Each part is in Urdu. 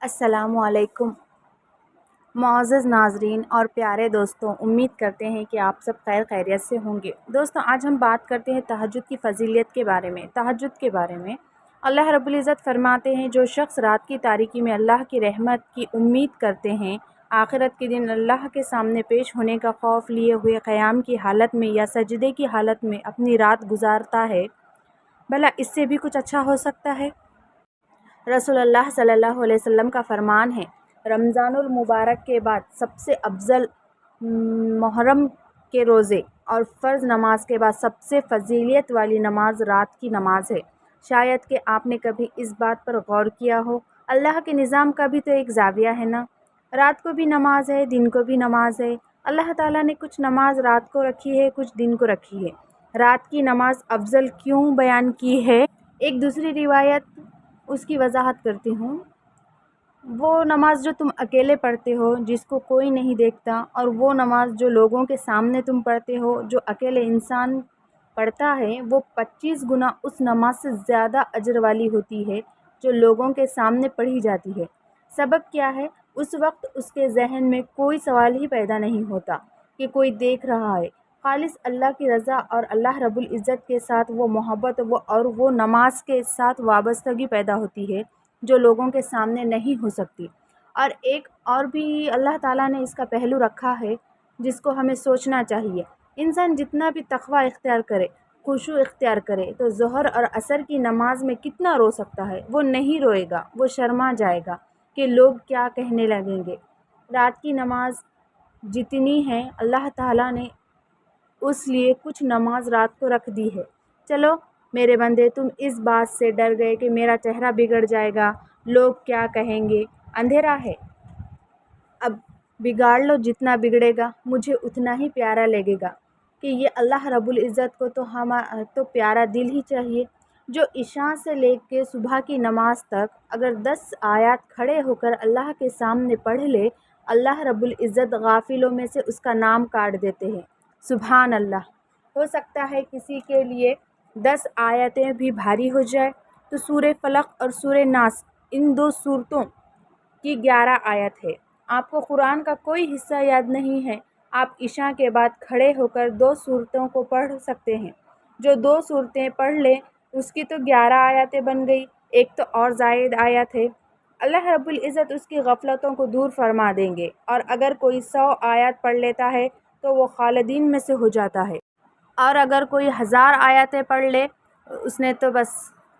السلام علیکم معزز ناظرین اور پیارے دوستوں، امید کرتے ہیں کہ آپ سب خیریت سے ہوں گے۔ دوستوں، آج ہم بات کرتے ہیں تہجد کی فضیلت کے بارے میں۔ تہجد کے بارے میں اللہ رب العزت فرماتے ہیں، جو شخص رات کی تاریکی میں اللہ کی رحمت کی امید کرتے ہیں، آخرت کے دن اللہ کے سامنے پیش ہونے کا خوف لیے ہوئے قیام کی حالت میں یا سجدے کی حالت میں اپنی رات گزارتا ہے، بھلا اس سے بھی کچھ اچھا ہو سکتا ہے؟ رسول اللہ صلی اللہ علیہ وسلم کا فرمان ہے، رمضان المبارک کے بعد سب سے افضل محرم کے روزے اور فرض نماز کے بعد سب سے فضیلت والی نماز رات کی نماز ہے۔ شاید کہ آپ نے کبھی اس بات پر غور کیا ہو، اللہ کے نظام کا بھی تو ایک زاویہ ہے نا۔ رات کو بھی نماز ہے، دن کو بھی نماز ہے۔ اللہ تعالیٰ نے کچھ نماز رات کو رکھی ہے، کچھ دن کو رکھی ہے۔ رات کی نماز افضل کیوں بیان کی ہے؟ ایک دوسری روایت اس کی وضاحت کرتی ہوں۔ وہ نماز جو تم اکیلے پڑھتے ہو، جس کو کوئی نہیں دیکھتا، اور وہ نماز جو لوگوں کے سامنے تم پڑھتے ہو، جو اکیلے انسان پڑھتا ہے، وہ 25 گنا اس نماز سے زیادہ اجر والی ہوتی ہے جو لوگوں کے سامنے پڑھی جاتی ہے۔ سبب کیا ہے؟ اس وقت اس کے ذہن میں کوئی سوال ہی پیدا نہیں ہوتا کہ کوئی دیکھ رہا ہے۔ خالص اللہ کی رضا اور اللہ رب العزت کے ساتھ وہ محبت اور وہ نماز کے ساتھ وابستگی پیدا ہوتی ہے جو لوگوں کے سامنے نہیں ہو سکتی۔ اور ایک اور بھی اللہ تعالیٰ نے اس کا پہلو رکھا ہے جس کو ہمیں سوچنا چاہیے۔ انسان جتنا بھی تقوی اختیار کرے، خشوع اختیار کرے، تو ظہر اور عصر کی نماز میں کتنا رو سکتا ہے؟ وہ نہیں روئے گا، وہ شرما جائے گا کہ لوگ کیا کہنے لگیں گے۔ رات کی نماز جتنی ہے، اللہ تعالیٰ نے اس لیے کچھ نماز رات کو رکھ دی ہے۔ چلو میرے بندے، تم اس بات سے ڈر گئے کہ میرا چہرہ بگڑ جائے گا، لوگ کیا کہیں گے، اندھیرا ہے، اب بگاڑ لو، جتنا بگڑے گا مجھے اتنا ہی پیارا لگے گا کہ یہ اللہ رب العزت کو تو پیارا دل ہی چاہیے۔ جو عشاء سے لے کے صبح کی نماز تک اگر 10 آیات کھڑے ہو کر اللہ کے سامنے پڑھ لے، اللہ رب العزت غافلوں میں سے اس کا نام کاٹ دیتے ہیں۔ سبحان اللہ۔ ہو سکتا ہے کسی کے لیے 10 آیتیں بھی بھاری ہو جائے، تو سورہ فلق اور سورہ ناس، ان 2 سورتوں کی 11 آیت ہے۔ آپ کو قرآن کا کوئی حصہ یاد نہیں ہے، آپ عشاء کے بعد کھڑے ہو کر 2 سورتوں کو پڑھ سکتے ہیں۔ جو 2 سورتیں پڑھ لے اس کی تو 11 آیتیں بن گئی، ایک تو اور زائد آیت ہے۔ اللہ رب العزت اس کی غفلتوں کو دور فرما دیں گے، اور اگر کوئی 100 آیات پڑھ لیتا ہے تو وہ خالدین میں سے ہو جاتا ہے، اور اگر کوئی 1000 آیتیں پڑھ لے اس نے تو بس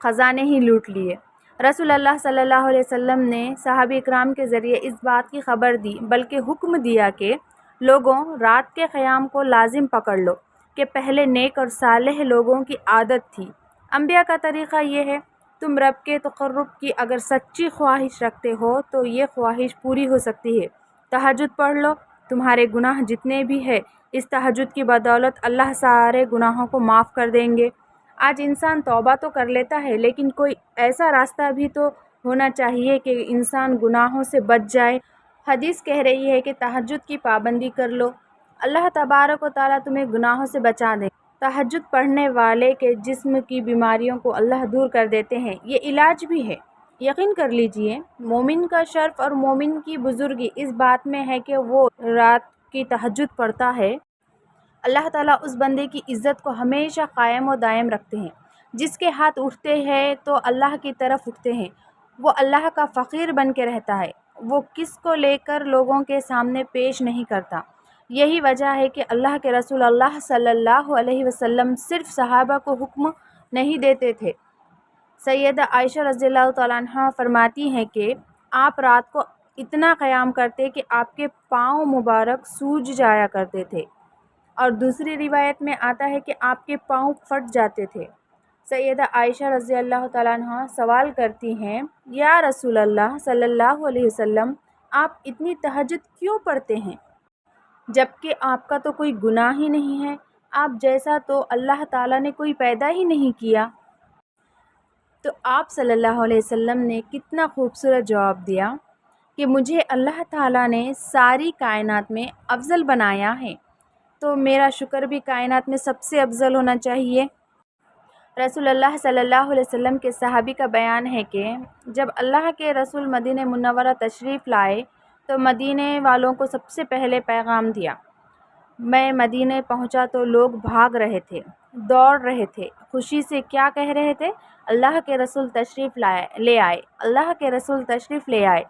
خزانے ہی لوٹ لیے۔ رسول اللہ صلی اللہ علیہ وسلم نے صحابہ اکرام کے ذریعے اس بات کی خبر دی، بلکہ حکم دیا کہ لوگوں، رات کے قیام کو لازم پکڑ لو، کہ پہلے نیک اور صالح لوگوں کی عادت تھی۔ انبیاء کا طریقہ یہ ہے۔ تم رب کے تقرب کی اگر سچی خواہش رکھتے ہو تو یہ خواہش پوری ہو سکتی ہے۔ تہجد پڑھ لو، تمہارے گناہ جتنے بھی ہیں اس تہجد کی بدولت اللہ سارے گناہوں کو معاف کر دیں گے۔ آج انسان توبہ تو کر لیتا ہے، لیکن کوئی ایسا راستہ بھی تو ہونا چاہیے کہ انسان گناہوں سے بچ جائے۔ حدیث کہہ رہی ہے کہ تہجد کی پابندی کر لو، اللہ تبارک و تعالیٰ تمہیں گناہوں سے بچا دے۔ تہجد پڑھنے والے کے جسم کی بیماریوں کو اللہ دور کر دیتے ہیں، یہ علاج بھی ہے۔ یقین کر لیجئے، مومن کا شرف اور مومن کی بزرگی اس بات میں ہے کہ وہ رات کی تہجد پڑھتا ہے۔ اللہ تعالیٰ اس بندے کی عزت کو ہمیشہ قائم و دائم رکھتے ہیں۔ جس کے ہاتھ اٹھتے ہیں تو اللہ کی طرف اٹھتے ہیں، وہ اللہ کا فقیر بن کے رہتا ہے، وہ کس کو لے کر لوگوں کے سامنے پیش نہیں کرتا۔ یہی وجہ ہے کہ اللہ کے رسول اللہ صلی اللہ علیہ وسلم صرف صحابہ کو حکم نہیں دیتے تھے۔ سیدہ عائشہ رضی اللہ تعالیٰ عنہ فرماتی ہیں کہ آپ رات کو اتنا قیام کرتے کہ آپ کے پاؤں مبارک سوج جایا کرتے تھے، اور دوسری روایت میں آتا ہے کہ آپ کے پاؤں پھٹ جاتے تھے۔ سیدہ عائشہ رضی اللہ تعالیٰ عنہ سوال کرتی ہیں، یا رسول اللہ صلی اللہ علیہ وسلم، آپ اتنی تہجد کیوں پڑھتے ہیں جبکہ آپ کا تو کوئی گناہ ہی نہیں ہے؟ آپ جیسا تو اللہ تعالیٰ نے کوئی پیدا ہی نہیں کیا۔ تو آپ صلی اللہ علیہ وسلم نے کتنا خوبصورت جواب دیا کہ مجھے اللہ تعالیٰ نے ساری کائنات میں افضل بنایا ہے، تو میرا شکر بھی کائنات میں سب سے افضل ہونا چاہیے۔ رسول اللہ صلی اللہ علیہ وسلم کے صحابی کا بیان ہے کہ جب اللہ کے رسول مدینہ منورہ تشریف لائے تو مدینہ والوں کو سب سے پہلے پیغام دیا۔ میں مدینہ پہنچا تو لوگ بھاگ رہے تھے، دوڑ رہے تھے، خوشی سے کیا کہہ رہے تھے؟ اللہ کے رسول تشریف لے آئے، اللہ کے رسول تشریف لے آئے۔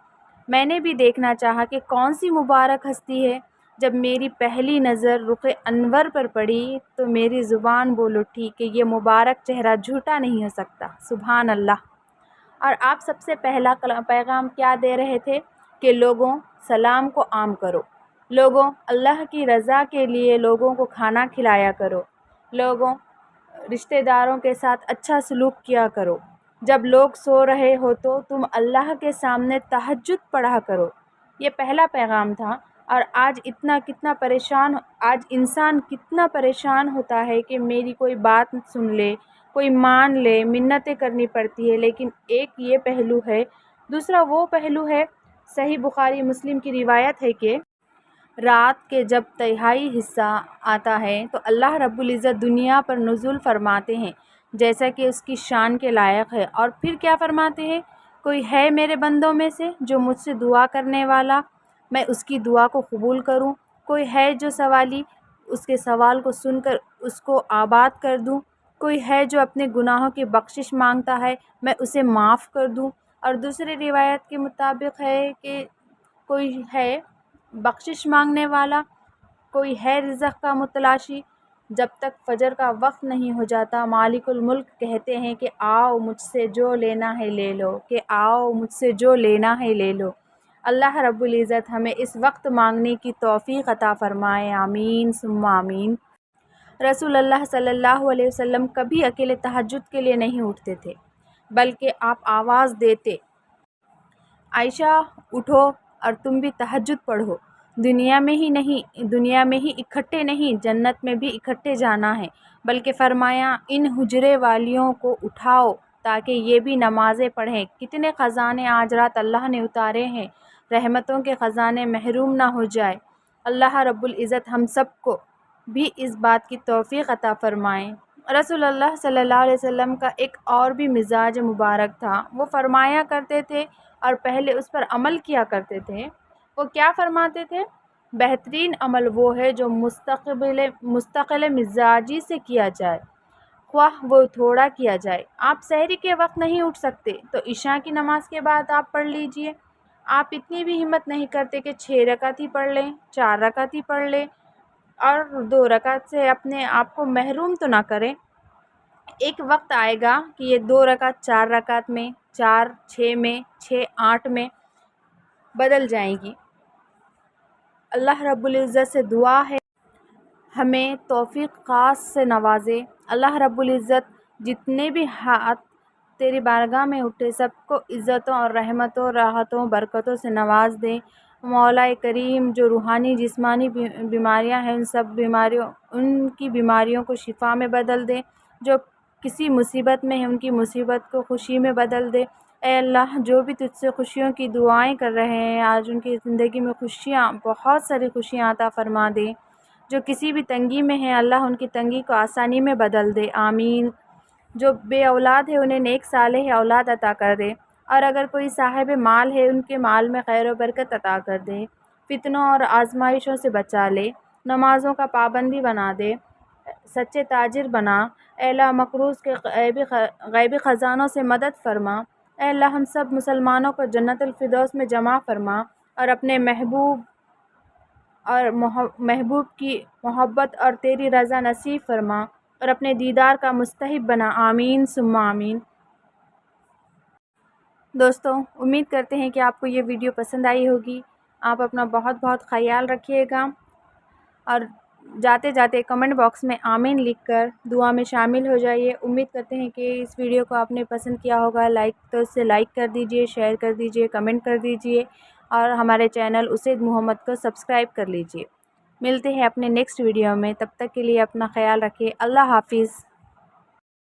میں نے بھی دیکھنا چاہا کہ کون سی مبارک ہستی ہے۔ جب میری پہلی نظر رخ انور پر پڑی تو میری زبان بول اٹھی کہ یہ مبارک چہرہ جھوٹا نہیں ہو سکتا۔ سبحان اللہ۔ اور آپ سب سے پہلا پیغام کیا دے رہے تھے کہ لوگوں سلام کو عام کرو، لوگوں اللہ کی رضا کے لیے لوگوں کو کھانا کھلایا کرو، لوگوں رشتہ داروں کے ساتھ اچھا سلوک کیا کرو، جب لوگ سو رہے ہو تو تم اللہ کے سامنے تہجد پڑھا کرو۔ یہ پہلا پیغام تھا۔ اور آج انسان کتنا پریشان ہوتا ہے کہ میری کوئی بات سن لے، کوئی مان لے، منتیں کرنی پڑتی ہے، لیکن ایک یہ پہلو ہے۔ دوسرا وہ پہلو ہے، صحیح بخاری مسلم کی روایت ہے کہ رات کے جب تہائی حصہ آتا ہے تو اللہ رب العزت دنیا پر نزول فرماتے ہیں جیسا کہ اس کی شان کے لائق ہے، اور پھر کیا فرماتے ہیں؟ کوئی ہے میرے بندوں میں سے جو مجھ سے دعا کرنے والا، میں اس کی دعا کو قبول کروں؟ کوئی ہے جو سوالی، اس کے سوال کو سن کر اس کو آباد کر دوں؟ کوئی ہے جو اپنے گناہوں کی بخشش مانگتا ہے، میں اسے معاف کر دوں؟ اور دوسری روایت کے مطابق ہے کہ کوئی ہے بخشش مانگنے والا، کوئی ہے رزق کا متلاشی۔ جب تک فجر کا وقت نہیں ہو جاتا مالک الملک کہتے ہیں کہ آؤ مجھ سے جو لینا ہے لے لو، کہ آؤ مجھ سے جو لینا ہے لے لو۔ اللہ رب العزت ہمیں اس وقت مانگنے کی توفیق عطا فرمائے، آمین ثم آمین۔ رسول اللہ صلی اللہ علیہ وسلم کبھی اکیلے تہجد کے لیے نہیں اٹھتے تھے، بلکہ آپ آواز دیتے، عائشہ اٹھو اور تم بھی تہجد پڑھو۔ دنیا میں ہی اکٹھے نہیں، جنت میں بھی اکٹھے جانا ہے۔ بلکہ فرمایا ان حجرے والیوں کو اٹھاؤ تاکہ یہ بھی نمازیں پڑھیں۔ کتنے خزانے آج رات اللہ نے اتارے ہیں، رحمتوں کے خزانے محروم نہ ہو جائے۔ اللہ رب العزت ہم سب کو بھی اس بات کی توفیق عطا فرمائیں۔ رسول اللہ صلی اللہ علیہ وسلم کا ایک اور بھی مزاج مبارک تھا، وہ فرمایا کرتے تھے اور پہلے اس پر عمل کیا کرتے تھے۔ وہ کیا فرماتے تھے؟ بہترین عمل وہ ہے جو مستقل مزاجی سے کیا جائے، خواہ وہ تھوڑا کیا جائے۔ آپ سحری کے وقت نہیں اٹھ سکتے تو عشاء کی نماز کے بعد آپ پڑھ لیجئے۔ آپ اتنی بھی ہمت نہیں کرتے کہ 6 رکعت ہی پڑھ لیں، 4 رکعت ہی پڑھ لیں اور 2 رکعت سے اپنے آپ کو محروم تو نہ کریں۔ ایک وقت آئے گا کہ یہ 2 رکعت 4 رکعت میں، 4 6 میں، 6 8 میں بدل جائیں گی۔ اللہ رب العزت سے دعا ہے ہمیں توفیق خاص سے نوازے۔ اللہ رب العزت جتنے بھی ہاتھ تیری بارگاہ میں اٹھے سب کو عزتوں اور رحمتوں، راحتوں، برکتوں سے نواز دے۔ مولا کریم جو روحانی جسمانی بیماریاں ہیں ان کی بیماریوں کو شفا میں بدل دے، جو کسی مصیبت میں ہیں ان کی مصیبت کو خوشی میں بدل دے۔ اے اللہ جو بھی تجھ سے خوشیوں کی دعائیں کر رہے ہیں آج ان کی زندگی میں خوشیاں، بہت ساری خوشیاں عطا فرما دے۔ جو کسی بھی تنگی میں ہیں اللہ ان کی تنگی کو آسانی میں بدل دے، آمین۔ جو بے اولاد ہے انہیں نیک صالح اولاد عطا کر دے، اور اگر کوئی صاحب مال ہے ان کے مال میں خیر و برکت عطا کر دے، فتنوں اور آزمائشوں سے بچا لے، نمازوں کا پابندی بنا دے، سچے تاجر بنا۔ اے اللہ مقروض کے غیبی خزانوں سے مدد فرما۔ اے اللہ ہم سب مسلمانوں کو جنت الفردوس میں جمع فرما، اور اپنے محبوب کی محبت اور تیری رضا نصیب فرما، اور اپنے دیدار کا مستحق بنا، آمین ثم آمین۔ دوستوں امید کرتے ہیں کہ آپ کو یہ ویڈیو پسند آئی ہوگی۔ آپ اپنا بہت بہت خیال رکھیے گا، اور جاتے جاتے کمنٹ باکس میں آمین لکھ کر دعا میں شامل ہو جائیے۔ امید کرتے ہیں کہ اس ویڈیو کو آپ نے پسند کیا ہوگا، تو اسے لائک کر دیجئے، شیئر کر دیجئے، کمنٹ کر دیجئے، اور ہمارے چینل اسید محمد کو سبسکرائب کر لیجئے۔ ملتے ہیں اپنے نیکسٹ ویڈیو میں، تب تک کے لیے اپنا خیال رکھیں۔ اللہ حافظ۔